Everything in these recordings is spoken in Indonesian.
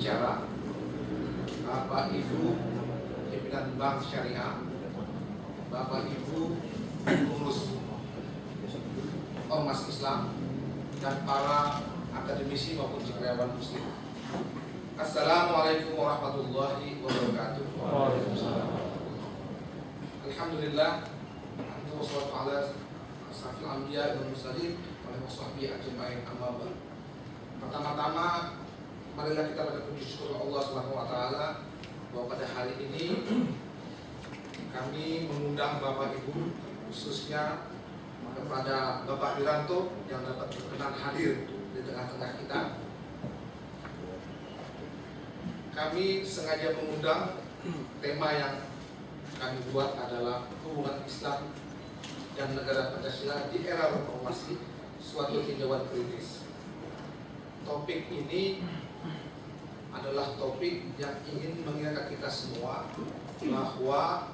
bicara, Bapak Ibu pimpinan Bank Syariah, Bapak Ibu pengurus Ormas Islam, dan para akademisi maupun karyawan muslim. Assalamualaikum warahmatullahi wabarakatuh. Alhamdulillah, wassalatu ala asrafil anbiya wal mursalin wa ala sahbihi ajmain, amma ba'd. Pertama-tama, marilah kita pada puji syukur Allah Subhanahu wa taala bahwa pada hari ini kami mengundang Bapak Ibu, khususnya kepada Bapak Wiranto yang dapat berkenan hadir di tengah-tengah kita. Kami sengaja mengundang, tema yang kami buat adalah hubungan Islam dan negara Pancasila di era reformasi, suatu tinjauan kritis. Topik ini adalah topik yang ingin mengingatkan kita semua bahwa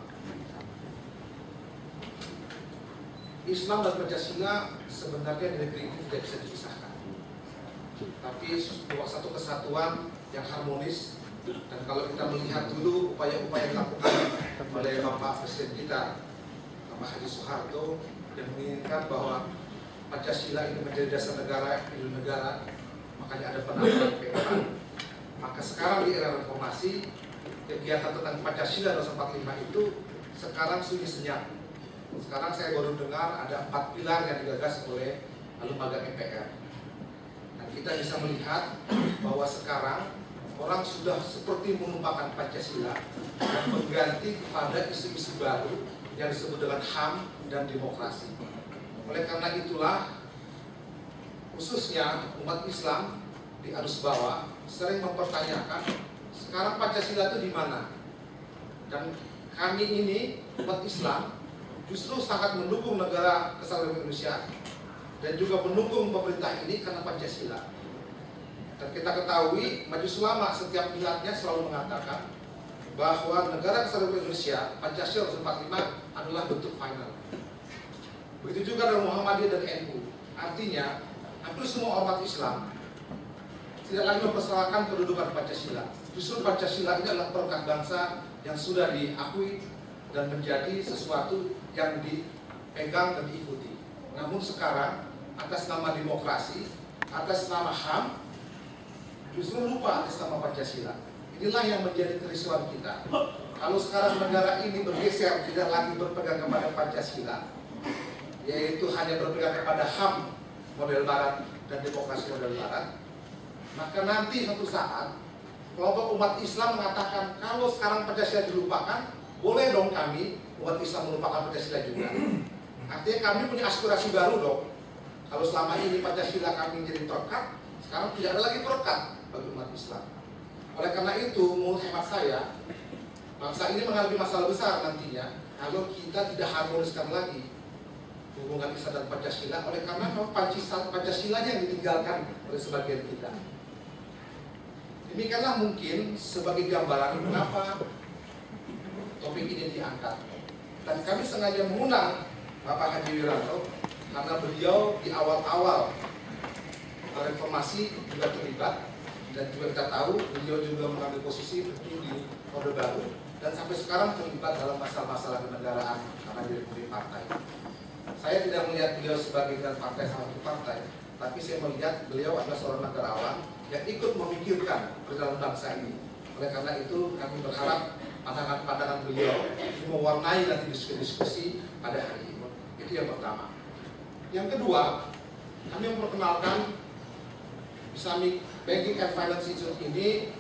Islam dan Pancasila sebenarnya di negeri ini tidak bisa dipisahkan, tapi satu kesatuan yang harmonis. Dan kalau kita melihat dulu upaya-upaya yang dilakukan oleh Bapak Presiden kita, Bapak Haji Soeharto, yang menginginkan bahwa Pancasila ini menjadi dasar negara, induk negara, makanya ada penambahan PKI. Maka sekarang di era reformasi, kegiatan tentang Pancasila 245 itu sekarang sunyi senyap. Sekarang saya baru dengar ada 4 pilar yang digagas oleh lembaga MPR. Dan kita bisa melihat bahwa sekarang orang sudah seperti melupakan Pancasila dan mengganti kepada isu-isu baru yang disebut dengan HAM dan demokrasi. Oleh karena itulah, khususnya umat Islam di arus bawah sering mempertanyakan sekarang Pancasila itu di mana? Dan kami ini umat Islam justru sangat mendukung negara kesatuan Indonesia dan juga mendukung pemerintah ini karena Pancasila. Dan kita ketahui Majelis Ulama setiap pilarnya selalu mengatakan bahwa negara kesatuan Indonesia, Pancasila 45 adalah bentuk final. Begitu juga dengan Muhammadiyah dan NU. Artinya hampir semua umat Islam tidak lagi mempersoalkan kedudukan Pancasila. Justru Pancasila ini adalah perekat bangsa yang sudah diakui dan menjadi sesuatu yang dipegang dan diikuti. Namun sekarang atas nama demokrasi, atas nama HAM, justru lupa atas nama Pancasila. Inilah yang menjadi kerisauan kita. Kalau sekarang negara ini bergeser, tidak lagi berpegang kepada Pancasila, yaitu hanya berpegang kepada HAM model Barat dan demokrasi model Barat, maka nanti suatu saat kelompok umat Islam mengatakan kalau sekarang Pancasila dilupakan, boleh dong kami umat Islam melupakan Pancasila juga. Artinya kami punya aspirasi baru dong. Kalau selama ini Pancasila kami jadi perekat, sekarang tidak ada lagi perekat bagi umat Islam. Oleh karena itu, menurut hemat saya, bangsa ini mengalami masalah besar nantinya kalau kita tidak harmoniskan lagi hubungan Islam dan Pancasila. Oleh karena Pancasila yang ditinggalkan oleh sebagian kita. Demikianlah mungkin sebagai gambaran mengapa topik ini diangkat. Dan kami sengaja mengundang Bapak Haji Wiranto karena beliau di awal-awal reformasi juga terlibat, dan juga kita tahu beliau juga mengambil posisi tentu di Orde Baru dan sampai sekarang terlibat dalam masalah-masalah kenegaraan karena di partai. Saya tidak melihat beliau sebagai pimpinan partai sama partai, tapi saya melihat beliau adalah seorang negarawan yang ikut memikirkan perjalanan bangsa ini. Oleh karena itu kami berharap pandangan-pandangan beliau mewarnai nanti diskusi pada hari ini. Itu yang pertama. Yang kedua, kami memperkenalkan Islamic Banking and Finance Institute ini.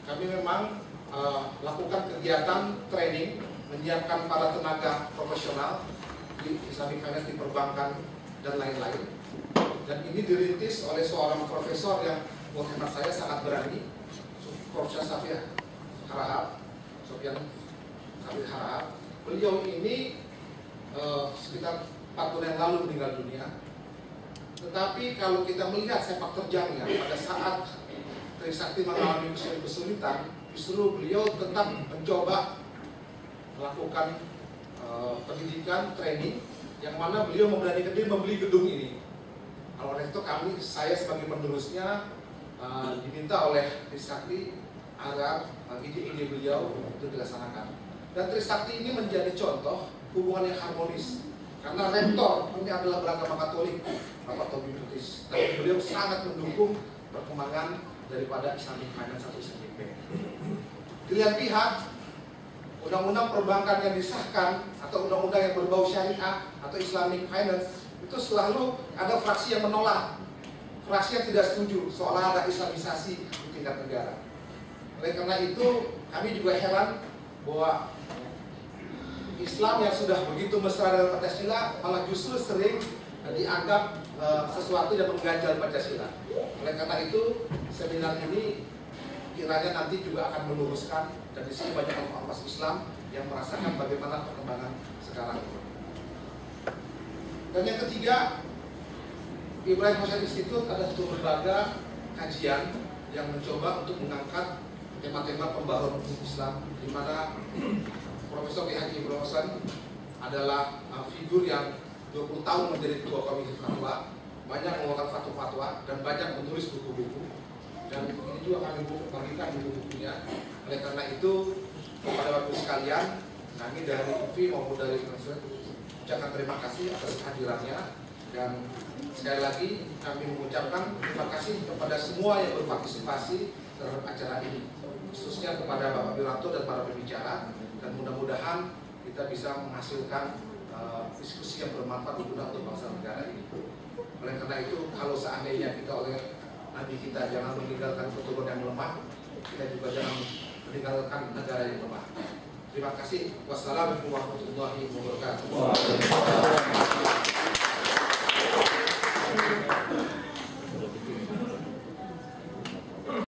Kami memang lakukan kegiatan training, menyiapkan para tenaga profesional di Islamic Finance, di perbankan dan lain-lain. Dan ini dirintis oleh seorang profesor yang menurut hemat saya sangat berani, Profesor Safia Harahap. Beliau ini sekitar 4 tahun yang lalu meninggal dunia. Tetapi kalau kita melihat sepak terjangnya pada saat Trisakti mengalami kesulitan, justru beliau tetap mencoba melakukan pendidikan, training, yang mana beliau memberanikan diri membeli gedung ini. Oleh itu saya sebagai penerusnya diminta oleh Trisakti agar ide-ide beliau itu dilaksanakan. Dan Trisakti ini menjadi contoh hubungan yang harmonis. Karena rektor ini adalah beragama Katolik, Bapak Tobi Butis, tapi beliau sangat mendukung perkembangan daripada Islamic Finance atau Islamic Bank. Di lain pihak, undang-undang perbankan yang disahkan atau undang-undang yang berbau syariah atau Islamic Finance itu selalu ada fraksi yang menolak, fraksi yang tidak setuju seolah ada Islamisasi di tingkat negara. Oleh karena itu, kami juga heran bahwa Islam yang sudah begitu mesra dengan Pancasila malah justru sering dianggap sesuatu yang mengganjal Pancasila. Oleh karena itu, seminar ini kiranya nanti juga akan meluruskan, dan di sini banyak ormas Islam yang merasakan bagaimana perkembangan sekarang. Dan yang ketiga, Ibrahim Hussein Institute adalah satu lembaga kajian yang mencoba untuk mengangkat tema-tema pembaruan Islam, di mana Profesor K. Haji Ibrahim Hussein adalah figur yang 20 tahun menjadi ketua komisi fatwa, banyak mengeluarkan fatwa-fatwa dan banyak menulis buku-buku. Dan ini juga kami bagikan buku-bukunya. Oleh karena itu, kepada Bapak sekalian, kami dari UFI maupun dari Universitas ucapkan terima kasih atas kehadirannya, dan sekali lagi kami mengucapkan terima kasih kepada semua yang berpartisipasi terhadap acara ini, khususnya kepada Bapak Wiranto dan para pembicara, dan mudah-mudahan kita bisa menghasilkan diskusi yang bermanfaat guna untuk bangsa negara ini. Oleh karena itu, kalau seandainya kita oleh Nabi kita jangan meninggalkan keturunan yang lemah, kita juga jangan meninggalkan negara yang lemah. Terima kasih. Wassalamualaikum warahmatullahi wabarakatuh.